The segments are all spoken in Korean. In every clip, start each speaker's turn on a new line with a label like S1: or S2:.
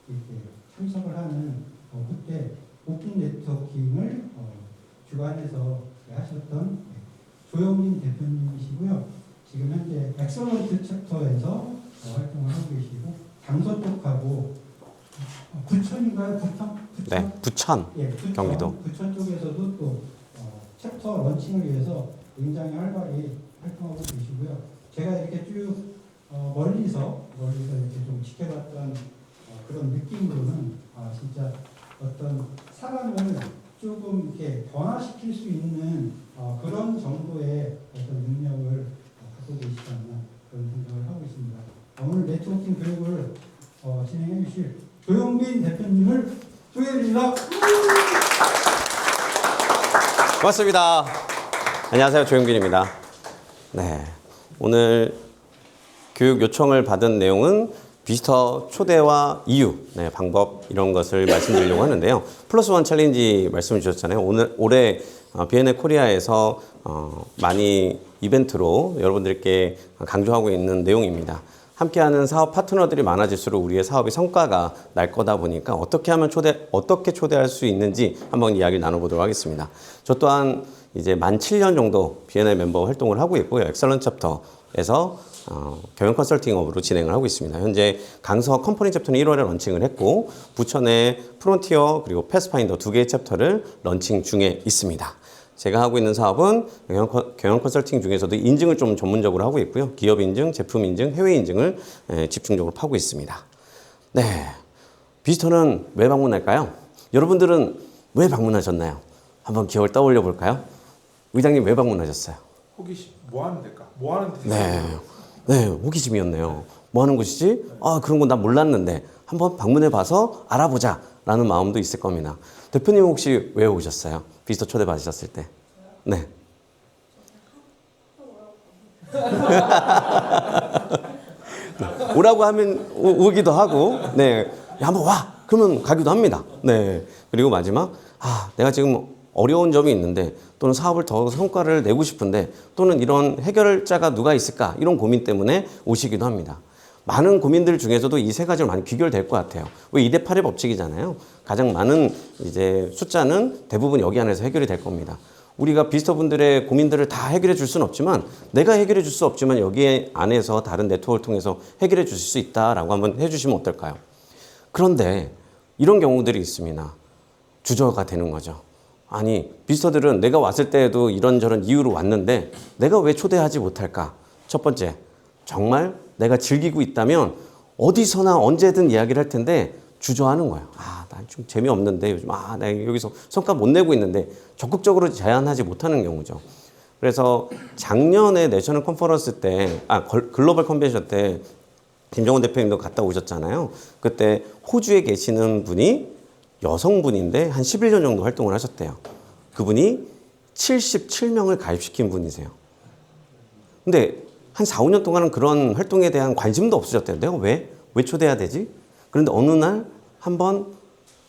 S1: 이렇게 참석을 하는 그때 오픈 네트워킹을 주관해서 하셨던 조영민 대표님이시고요. 지금 현재 엑설런트 챕터에서 활동을 하고 계시고 장소 쪽하고 부천인가요?
S2: 네, 부천.
S1: 예, 부천,
S2: 경기도.
S1: 부천 쪽에서도 또 챕터 런칭을 위해서 굉장히 활발히 활동하고 계시고요. 제가 이렇게 쭉 멀리서 이렇게 좀 지켜봤던 그런 느낌으로는 진짜 어떤 사람을 조금 이렇게 변화시킬 수 있는 그런 정도의 어떤 능력을 갖고 계시지 않나 그런 생각을 하고 있습니다. 오늘 네트워킹 교육을 진행해 주실 조영민 대표님을 소개해 주십니다.
S2: 고맙습니다. 안녕하세요. 조영빈입니다. 네, 오늘 교육 요청을 받은 내용은 비지터 초대와 이유, 방법 이런 것을 말씀드리려고 하는데요. 플러스 원 챌린지 말씀을 주셨잖아요. 올해 비엔나 코리아에서 많이 이벤트로 여러분들께 강조하고 있는 내용입니다. 함께하는 사업 파트너들이 많아질수록 우리의 사업의 성과가 날 거다 보니까 어떻게 하면 어떻게 초대할 수 있는지 한번 이야기를 나눠보도록 하겠습니다. 저 또한 이제 만 7년 정도 비엔나 멤버 활동을 하고 있고요. 엑설런트 챕터에서 경영 컨설팅업으로 진행을 하고 있습니다. 현재 강서 컴퍼니 챕터는 1월에 런칭을 했고 부천의 프론티어 그리고 패스파인더 2개의 챕터를 런칭 중에 있습니다. 제가 하고 있는 사업은 경영 컨설팅 중에서도 인증을 좀 전문적으로 하고 있고요. 기업 인증, 제품 인증, 해외 인증을 집중적으로 파고 있습니다. 네, 비지터는 왜 방문할까요? 여러분들은 왜 방문하셨나요? 한번 기억을 떠올려 볼까요? 의장님 왜 방문하셨어요?
S3: 호기심, 뭐 하는 데일까? 뭐 하는 데?
S2: 네, 호기심이었네요. 뭐 하는 곳이지? 그런 건 난 몰랐는데 한번 방문해 봐서 알아보자 라는 마음도 있을 겁니다. 대표님 혹시 왜 오셨어요? 비지터 초대 받으셨을 때. 네. 오라고 하면 오기도 하고, 네. 한번 와! 그러면 가기도 합니다. 네. 그리고 마지막, 내가 지금 어려운 점이 있는데, 또는 사업을 더 성과를 내고 싶은데, 또는 이런 해결자가 누가 있을까? 이런 고민 때문에 오시기도 합니다. 많은 고민들 중에서도 이 세 가지를 많이 귀결될 것 같아요. 왜 2대8의 법칙이잖아요. 가장 많은 이제 숫자는 대부분 여기 안에서 해결이 될 겁니다. 우리가 비지터 분들의 고민들을 다 해결해 줄 수는 없지만 내가 해결해 줄 수 없지만 여기 안에서 다른 네트워크를 통해서 해결해 주실 수 있다라고 한번 해주시면 어떨까요? 그런데 이런 경우들이 있습니다. 주저가 되는 거죠. 아니, 비지터들은 내가 왔을 때에도 이런저런 이유로 왔는데 내가 왜 초대하지 못할까? 첫 번째, 정말 내가 즐기고 있다면 어디서나 언제든 이야기를 할 텐데 주저하는 거예요. 난 좀 재미없는데 요즘 내가 여기서 성과 못 내고 있는데 적극적으로 제안하지 못하는 경우죠. 그래서 작년에 내셔널 컨퍼런스 때 글로벌 컨벤션 때 김정은 대표님도 갔다 오셨잖아요. 그때 호주에 계시는 분이 여성분인데 한 11년 정도 활동을 하셨대요. 그분이 77명을 가입시킨 분이세요. 근데 한 4, 5년 동안은 그런 활동에 대한 관심도 없으셨대요. 내가 왜 초대해야 되지? 그런데 어느 날 한번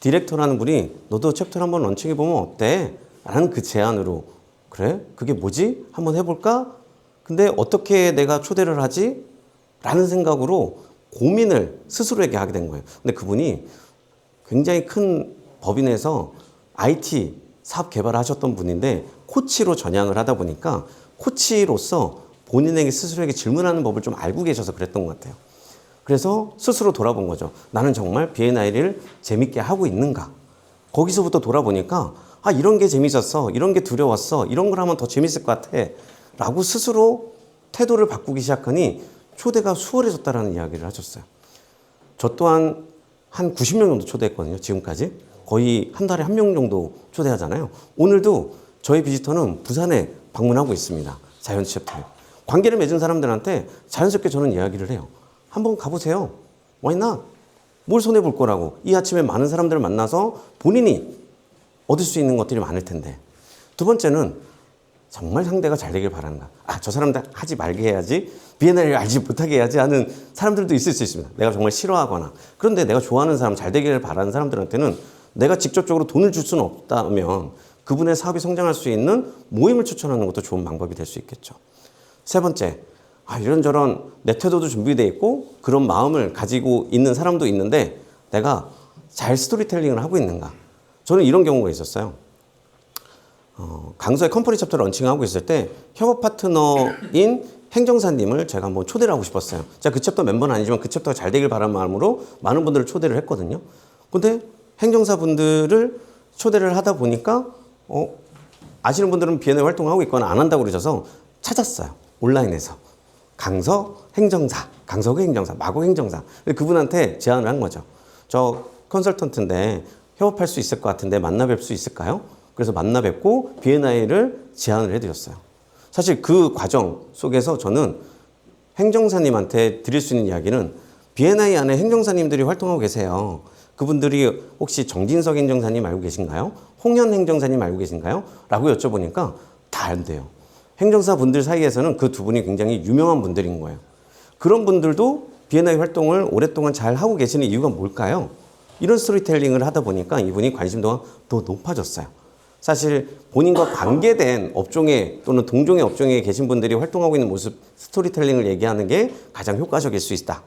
S2: 디렉터라는 분이 너도 챕터를 한번 런칭해보면 어때? 라는 그 제안으로 그래? 그게 뭐지? 한번 해볼까? 근데 어떻게 내가 초대를 하지? 라는 생각으로 고민을 스스로에게 하게 된 거예요. 근데 그분이 굉장히 큰 법인에서 IT 사업 개발을 하셨던 분인데 코치로 전향을 하다 보니까 코치로서 본인에게 스스로에게 질문하는 법을 좀 알고 계셔서 그랬던 것 같아요. 그래서 스스로 돌아본 거죠. 나는 정말 B&I를 재밌게 하고 있는가? 거기서부터 돌아보니까 이런 게 재밌었어. 이런 게 두려웠어. 이런 걸 하면 더 재밌을 것 같아. 라고 스스로 태도를 바꾸기 시작하니 초대가 수월해졌다라는 이야기를 하셨어요. 저 또한 한 90명 정도 초대했거든요. 지금까지. 거의 한 달에 1명 정도 초대하잖아요. 오늘도 저희 비지터는 부산에 방문하고 있습니다. 자이언트 챕터에. 관계를 맺은 사람들한테 자연스럽게 저는 이야기를 해요. 한번 가보세요. Why not? 뭘 손해볼 거라고. 이 아침에 많은 사람들을 만나서 본인이 얻을 수 있는 것들이 많을 텐데. 두 번째는 정말 상대가 잘 되길 바라는가. 저 사람들 하지 말게 해야지. B&I를 알지 못하게 해야지 하는 사람들도 있을 수 있습니다. 내가 정말 싫어하거나. 그런데 내가 좋아하는 사람, 잘 되기를 바라는 사람들한테는 내가 직접적으로 돈을 줄 수는 없다면 그분의 사업이 성장할 수 있는 모임을 추천하는 것도 좋은 방법이 될 수 있겠죠. 세 번째, 이런저런 내 태도도 준비되어 있고 그런 마음을 가지고 있는 사람도 있는데 내가 잘 스토리텔링을 하고 있는가? 저는 이런 경우가 있었어요. 강서의 컴퍼니 챕터 런칭하고 있을 때 협업 파트너인 행정사님을 제가 한번 초대를 하고 싶었어요. 제가 그 챕터 멤버는 아니지만 그 챕터가 잘 되길 바라는 마음으로 많은 분들을 초대를 했거든요. 근데 행정사분들을 초대를 하다 보니까 아시는 분들은 B&A 활동하고 있거나 안 한다고 그러셔서 찾았어요. 온라인에서. 강서 행정사, 강서구 행정사, 마곡 행정사. 그분한테 제안을 한 거죠. 저 컨설턴트인데 협업할 수 있을 것 같은데 만나 뵐 수 있을까요? 그래서 만나 뵙고 B&I를 제안을 해드렸어요. 사실 그 과정 속에서 저는 행정사님한테 드릴 수 있는 이야기는 B&I 안에 행정사님들이 활동하고 계세요. 그분들이 혹시 정진석 행정사님 알고 계신가요? 홍현 행정사님 알고 계신가요? 라고 여쭤보니까 다 안 돼요. 행정사 분들 사이에서는 그 두 분이 굉장히 유명한 분들인 거예요. 그런 분들도 B&I 활동을 오랫동안 잘 하고 계시는 이유가 뭘까요? 이런 스토리텔링을 하다 보니까 이분이 관심도가 더 높아졌어요. 사실 본인과 관계된 업종에 또는 동종의 업종에 계신 분들이 활동하고 있는 모습 스토리텔링을 얘기하는 게 가장 효과적일 수 있다.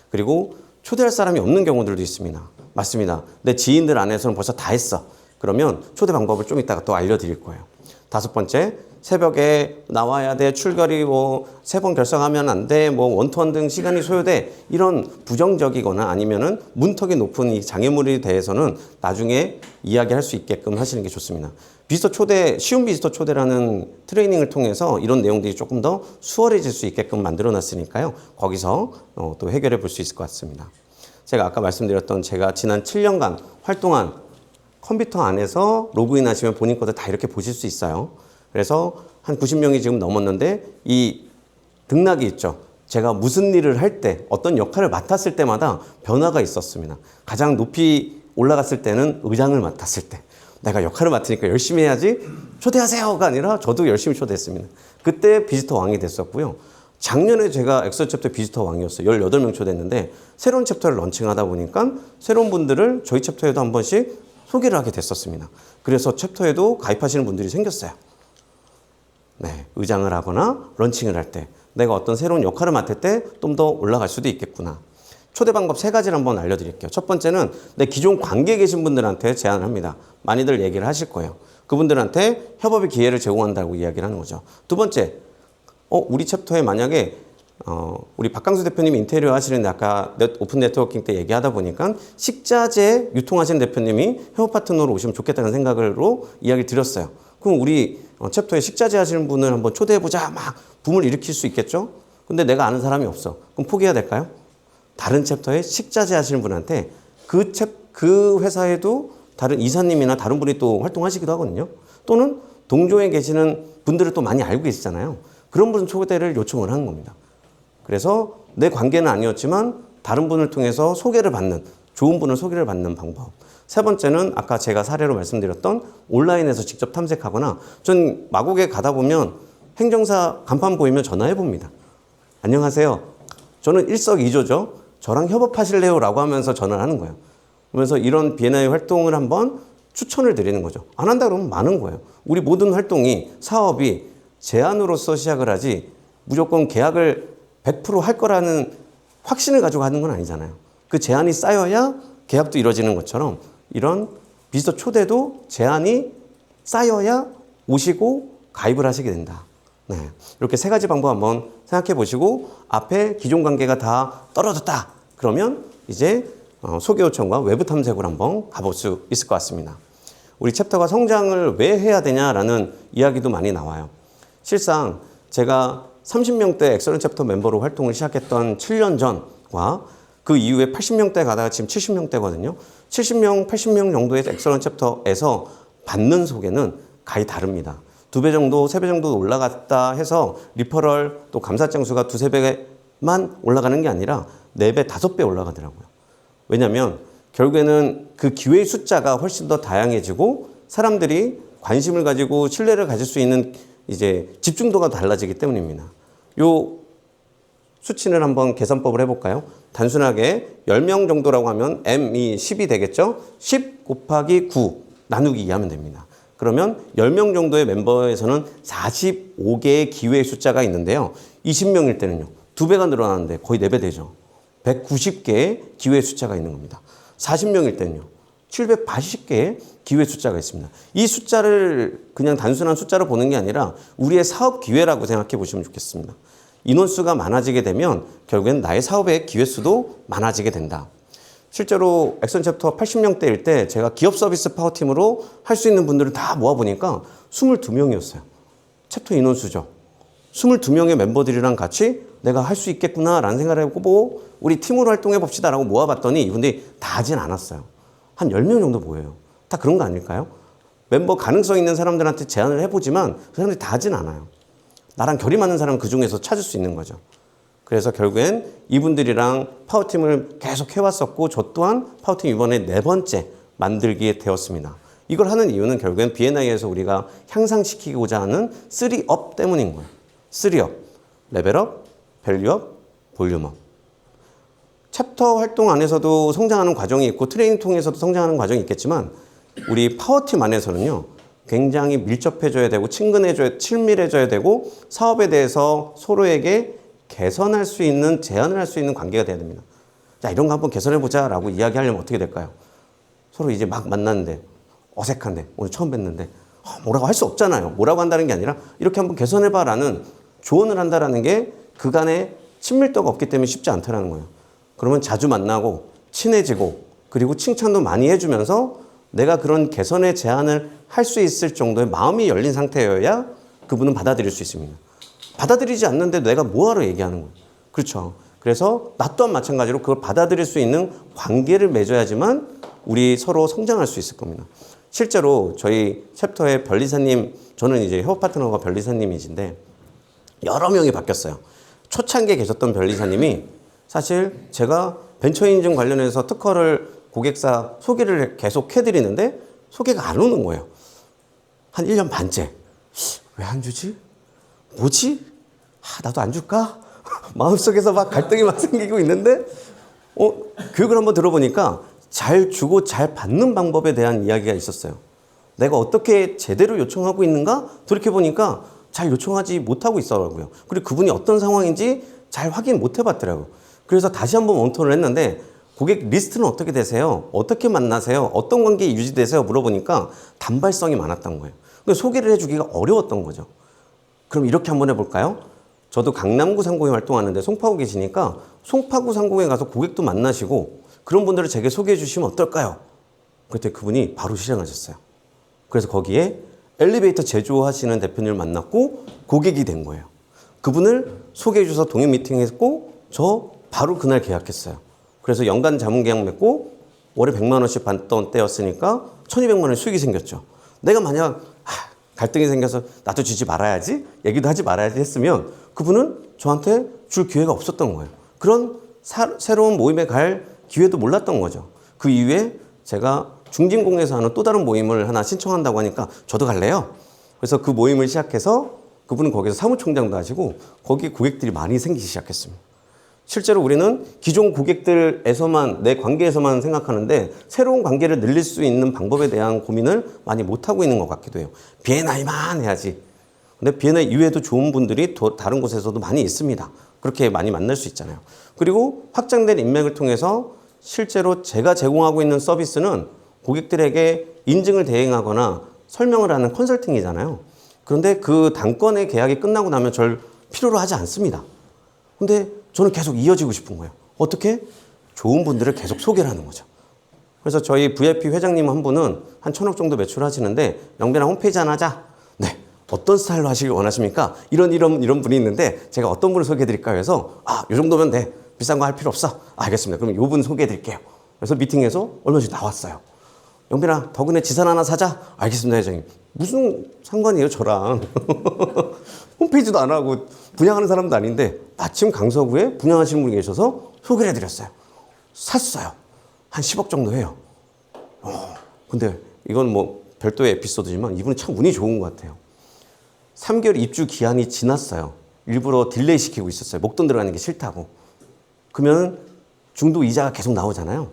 S2: 그리고 초대할 사람이 없는 경우들도 있습니다. 맞습니다. 내 지인들 안에서는 벌써 다 했어. 그러면 초대 방법을 좀 이따가 또 알려드릴 거예요. 5번째, 새벽에 나와야 돼. 출결이 뭐 3번 결석하면 안 돼. 뭐 원투원 등 시간이 소요돼. 이런 부정적이거나 아니면은 문턱이 높은 이 장애물에 대해서는 나중에 이야기할 수 있게끔 하시는 게 좋습니다. 비지터 초대, 쉬운 비지터 초대라는 트레이닝을 통해서 이런 내용들이 조금 더 수월해질 수 있게끔 만들어 놨으니까요. 거기서 또 해결해 볼 수 있을 것 같습니다. 제가 아까 말씀드렸던 제가 지난 7년간 활동한 컴퓨터 안에서 로그인 하시면 본인 것들 다 이렇게 보실 수 있어요. 그래서 한 90명이 지금 넘었는데 이 등락이 있죠. 제가 무슨 일을 할 때 어떤 역할을 맡았을 때마다 변화가 있었습니다. 가장 높이 올라갔을 때는 의장을 맡았을 때 내가 역할을 맡으니까 열심히 해야지 초대하세요가 아니라 저도 열심히 초대했습니다. 그때 비지터 왕이 됐었고요. 작년에 제가 엑셀 챕터 비지터 왕이었어요. 18명 초대했는데 새로운 챕터를 런칭하다 보니까 새로운 분들을 저희 챕터에도 한 번씩 소개를 하게 됐었습니다. 그래서 챕터에도 가입하시는 분들이 생겼어요. 네, 의장을 하거나 런칭을 할 때 내가 어떤 새로운 역할을 맡을 때 좀 더 올라갈 수도 있겠구나. 초대 방법 3가지를 한번 알려드릴게요. 첫 번째는 내 기존 관계에 계신 분들한테 제안을 합니다. 많이들 얘기를 하실 거예요. 그분들한테 협업의 기회를 제공한다고 이야기를 하는 거죠. 두 번째, 우리 챕터에 만약에 우리 박강수 대표님이 인테리어 하시는데 아까 오픈 네트워킹 때 얘기하다 보니까 식자재 유통하시는 대표님이 협업 파트너로 오시면 좋겠다는 생각으로 이야기 드렸어요. 그럼 우리 챕터에 식자재 하시는 분을 한번 초대해보자 막 붐을 일으킬 수 있겠죠? 근데 내가 아는 사람이 없어. 그럼 포기해야 될까요? 다른 챕터에 식자재 하시는 분한테 그 회사에도 다른 이사님이나 다른 분이 또 활동하시기도 하거든요. 또는 동조에 계시는 분들을 또 많이 알고 계시잖아요. 그런 분 초대를 요청을 하는 겁니다. 그래서 내 관계는 아니었지만 다른 분을 통해서 소개를 받는, 좋은 분을 소개를 받는 방법. 3번째는 아까 제가 사례로 말씀드렸던 온라인에서 직접 탐색하거나 전 마곡에 가다 보면 행정사 간판 보이면 전화해 봅니다. 안녕하세요. 저는 일석이조죠. 저랑 협업하실래요? 라고 하면서 전화를 하는 거예요. 그러면서 이런 B&I 활동을 한번 추천을 드리는 거죠. 안 한다 그러면 많은 거예요. 우리 모든 활동이 사업이 제안으로서 시작을 하지 무조건 계약을 100% 할 거라는 확신을 가지고 하는 건 아니잖아요. 그 제안이 쌓여야 계약도 이루어지는 것처럼 이런 비지터 초대도 제안이 쌓여야 오시고 가입을 하시게 된다. 네, 이렇게 3가지 방법 한번 생각해 보시고 앞에 기존 관계가 다 떨어졌다. 그러면 이제 소개 요청과 외부 탐색으로 한번 가볼 수 있을 것 같습니다. 우리 챕터가 성장을 왜 해야 되냐라는 이야기도 많이 나와요. 실상 제가 30명대 엑셀런 챕터 멤버로 활동을 시작했던 7년 전과 그 이후에 80명대 가다가 지금 70명대거든요. 70명, 80명 정도의 엑셀런 챕터에서 받는 소개는 가히 다릅니다. 2배 정도, 3배 정도 올라갔다 해서 리퍼럴 또 감사장 수가 2, 3배만 올라가는 게 아니라 4배, 5배 올라가더라고요. 왜냐하면 결국에는 그 기회의 숫자가 훨씬 더 다양해지고 사람들이 관심을 가지고 신뢰를 가질 수 있는 이제 집중도가 달라지기 때문입니다. 요 수치를 한번 계산법을 해볼까요? 단순하게 10명 정도라고 하면 M이 10이 되겠죠? 10 곱하기 9 나누기 2 하면 됩니다. 그러면 10명 정도의 멤버에서는 45개의 기회의 숫자가 있는데요. 20명일 때는요. 2배가 늘어나는데 거의 4배 되죠. 190개의 기회의 숫자가 있는 겁니다. 40명일 때는요. 780개의 기회 숫자가 있습니다. 이 숫자를 그냥 단순한 숫자로 보는 게 아니라 우리의 사업 기회라고 생각해 보시면 좋겠습니다. 인원수가 많아지게 되면 결국엔 나의 사업의 기회 수도 많아지게 된다. 실제로 액션 챕터 80명대일 때 제가 기업 서비스 파워팀으로 할 수 있는 분들을 다 모아보니까 22명이었어요. 챕터 인원수죠. 22명의 멤버들이랑 같이 내가 할 수 있겠구나라는 생각을 해보고 우리 팀으로 활동해 봅시다라고 모아봤더니 이분들이 다 하진 않았어요. 한 10명 정도 모여요. 다 그런 거 아닐까요? 멤버 가능성 있는 사람들한테 제안을 해보지만 그 사람들이 다 하진 않아요. 나랑 결이 맞는 사람 그 중에서 찾을 수 있는 거죠. 그래서 결국엔 이분들이랑 파워팀을 계속 해왔었고 저 또한 파워팀 이번에 4번째 만들게 되었습니다. 이걸 하는 이유는 결국엔 B&I에서 우리가 향상시키고자 하는 3업 때문인 거예요. 3업, 레벨업, 밸류업, 볼륨업. 챕터 활동 안에서도 성장하는 과정이 있고 트레이닝 통해서도 성장하는 과정이 있겠지만 우리 파워팀 안에서는요. 굉장히 밀접해져야 되고 친밀해져야 되고 사업에 대해서 서로에게 개선할 수 있는 제안을 할 수 있는 관계가 돼야 됩니다. 자, 이런 거 한번 개선해보자 라고 이야기하려면 어떻게 될까요? 서로 이제 막 만났는데 어색한데 오늘 처음 뵀는데 뭐라고 할 수 없잖아요. 뭐라고 한다는 게 아니라 이렇게 한번 개선해봐 라는 조언을 한다라는 게 그간의 친밀도가 없기 때문에 쉽지 않다는 거예요. 그러면 자주 만나고 친해지고 그리고 칭찬도 많이 해주면서 내가 그런 개선의 제안을 할 수 있을 정도의 마음이 열린 상태여야 그분은 받아들일 수 있습니다. 받아들이지 않는데 내가 뭐하러 얘기하는 거예요. 그렇죠. 그래서 나 또한 마찬가지로 그걸 받아들일 수 있는 관계를 맺어야지만 우리 서로 성장할 수 있을 겁니다. 실제로 저희 챕터의 변리사님, 저는 이제 협업 파트너가 변리사님이신데 여러 명이 바뀌었어요. 초창기에 계셨던 변리사님이 사실 제가 벤처 인증 관련해서 특허를 고객사 소개를 계속 해드리는데 소개가 안 오는 거예요. 한 1년 반째. 왜 안 주지? 뭐지? 나도 안 줄까? 마음속에서 막 갈등이 막 생기고 있는데 교육을 한번 들어보니까 잘 주고 잘 받는 방법에 대한 이야기가 있었어요. 내가 어떻게 제대로 요청하고 있는가? 돌이켜보니까 잘 요청하지 못하고 있더라고요. 그리고 그분이 어떤 상황인지 잘 확인 못 해봤더라고요. 그래서 다시 한번 원톤을 했는데 고객 리스트는 어떻게 되세요? 어떻게 만나세요? 어떤 관계 유지되세요? 물어보니까 단발성이 많았던 거예요. 그래서 소개를 해주기가 어려웠던 거죠. 그럼 이렇게 한번 해볼까요? 저도 강남구 상공에 활동하는데 송파구 계시니까 송파구 상공에 가서 고객도 만나시고 그런 분들을 제게 소개해 주시면 어떨까요? 그때 그분이 바로 실행하셨어요. 그래서 거기에 엘리베이터 제조하시는 대표님을 만났고 고객이 된 거예요. 그분을 소개해 주셔서 동행 미팅했고 저 바로 그날 계약했어요. 그래서 연간 자문 계약 맺고 월에 100만 원씩 받던 때였으니까 1200만 원의 수익이 생겼죠. 내가 만약 갈등이 생겨서 나도 주지 말아야지, 얘기도 하지 말아야지 했으면 그분은 저한테 줄 기회가 없었던 거예요. 그런 새로운 모임에 갈 기회도 몰랐던 거죠. 그 이후에 제가 중진공에서 하는 또 다른 모임을 하나 신청한다고 하니까 저도 갈래요. 그래서 그 모임을 시작해서 그분은 거기서 사무총장도 하시고 거기 고객들이 많이 생기기 시작했습니다. 실제로 우리는 기존 고객들에서만 내 관계에서만 생각하는데 새로운 관계를 늘릴 수 있는 방법에 대한 고민을 많이 못하고 있는 것 같기도 해요. B&I만 해야지. 근데 B&I 이외에도 좋은 분들이 다른 곳에서도 많이 있습니다. 그렇게 많이 만날 수 있잖아요. 그리고 확장된 인맥을 통해서 실제로 제가 제공하고 있는 서비스는 고객들에게 인증을 대행하거나 설명을 하는 컨설팅이잖아요. 그런데 그 단건의 계약이 끝나고 나면 절 필요로 하지 않습니다. 근데 저는 계속 이어지고 싶은 거예요. 어떻게? 좋은 분들을 계속 소개를 하는 거죠. 그래서 저희 VIP 회장님 한 분은 한 1,000억 정도 매출하시는데 영배랑 홈페이지 하나 하자. 네. 어떤 스타일로 하시길 원하십니까? 이런 분이 있는데 제가 어떤 분을 소개해 드릴까요? 해서 이 정도면 돼. 비싼 거 할 필요 없어. 알겠습니다. 그럼 요 분 소개해 드릴게요. 그래서 미팅에서 얼마 전에 나왔어요. 영빈아, 덕은에 지산 하나 사자. 알겠습니다, 회장님. 무슨 상관이에요, 저랑. 홈페이지도 안 하고 분양하는 사람도 아닌데 마침 강서구에 분양하시는 분이 계셔서 소개를 해드렸어요. 샀어요. 한 10억 정도 해요. 근데 이건 뭐 별도의 에피소드지만 이분은 참 운이 좋은 것 같아요. 3개월 입주 기한이 지났어요. 일부러 딜레이 시키고 있었어요. 목돈 들어가는 게 싫다고. 그러면 중도 이자가 계속 나오잖아요.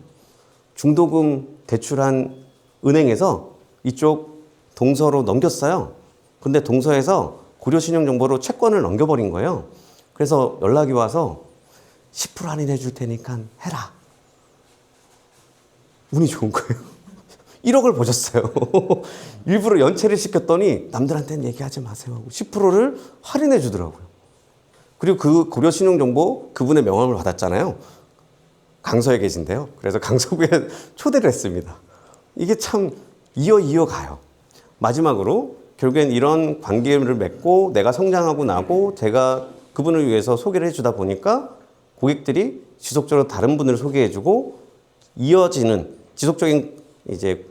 S2: 중도금 대출한 은행에서 이쪽 동서로 넘겼어요. 근데 동서에서 고려신용정보로 채권을 넘겨버린 거예요. 그래서 연락이 와서 10% 할인해 줄 테니까 해라. 운이 좋은 거예요. 1억을 보셨어요. 일부러 연체를 시켰더니 남들한테는 얘기하지 마세요 하고 10%를 할인해 주더라고요. 그리고 그 고려신용정보 그분의 명함을 받았잖아요. 강서에 계신데요. 그래서 강서구에 초대를 했습니다. 이게 참 이어 가요. 마지막으로 결국엔 이런 관계를 맺고 내가 성장하고 나고 제가 그분을 위해서 소개를 해주다 보니까 고객들이 지속적으로 다른 분을 소개해주고 이어지는 지속적인 이제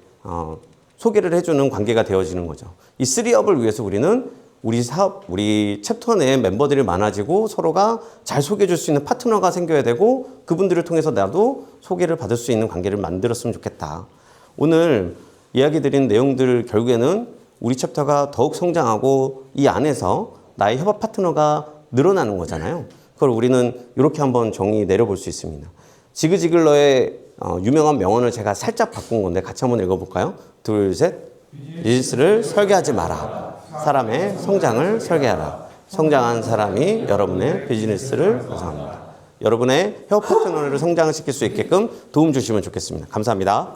S2: 소개를 해주는 관계가 되어지는 거죠. 이 3업을 위해서 우리는 우리 사업, 우리 챕터 내 멤버들이 많아지고 서로가 잘 소개해 줄 수 있는 파트너가 생겨야 되고 그분들을 통해서 나도 소개를 받을 수 있는 관계를 만들었으면 좋겠다. 오늘 이야기 드린 내용들 결국에는 우리 챕터가 더욱 성장하고 이 안에서 나의 협업 파트너가 늘어나는 거잖아요. 그걸 우리는 이렇게 한번 정의 내려볼 수 있습니다. 지그 지글러의 유명한 명언을 제가 살짝 바꾼 건데 같이 한번 읽어볼까요? 둘, 셋. 비즈니스를 설계하지 마라. 사람의 성장을 설계하라. 성장한 사람이 여러분의 비즈니스를 구성합니다. 여러분의 협업 파트너를 성장시킬 수 있게끔 도움 주시면 좋겠습니다. 감사합니다.